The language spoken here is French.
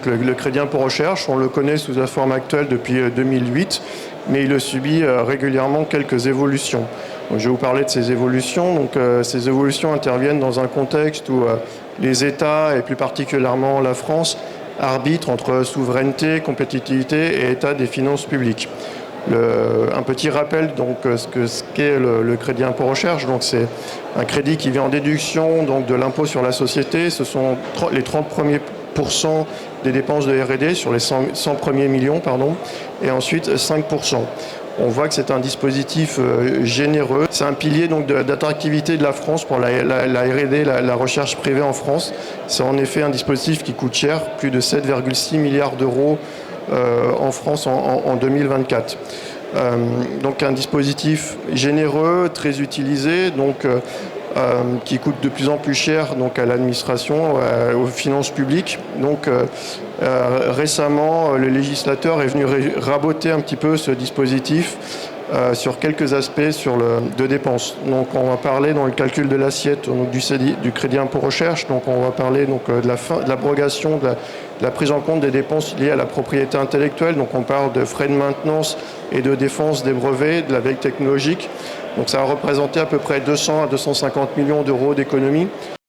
Le crédit impôt recherche, on le connaît sous sa forme actuelle depuis 2008, mais il subit régulièrement quelques évolutions. Donc, je vais vous parler de ces évolutions. Ces évolutions interviennent dans un contexte où les États, et plus particulièrement la France, arbitrent entre souveraineté, compétitivité et état des finances publiques. Un petit rappel, ce qu'est le crédit impôt recherche. C'est un crédit qui vient en déduction de l'impôt sur la société. Ce sont les 30 premiers % des dépenses de R&D sur les 100 premiers millions, et ensuite 5%. On voit que c'est un dispositif généreux. C'est un pilier d'attractivité de la France pour la R&D, la recherche privée en France. C'est en effet un dispositif qui coûte cher, plus de 7,6 milliards d'euros en France en 2024. Un dispositif généreux, très utilisé, qui coûte de plus en plus cher à l'administration, aux finances publiques. Récemment, le législateur est venu raboter un petit peu ce dispositif sur quelques aspects de dépenses. On va parler dans le calcul de l'assiette du crédit impôt recherche. On va parler de l'abrogation de la prise en compte des dépenses liées à la propriété intellectuelle. On parle de frais de maintenance et de défense des brevets, de la veille technologique. Ça a représenté à peu près 200 à 250 millions d'euros d'économies.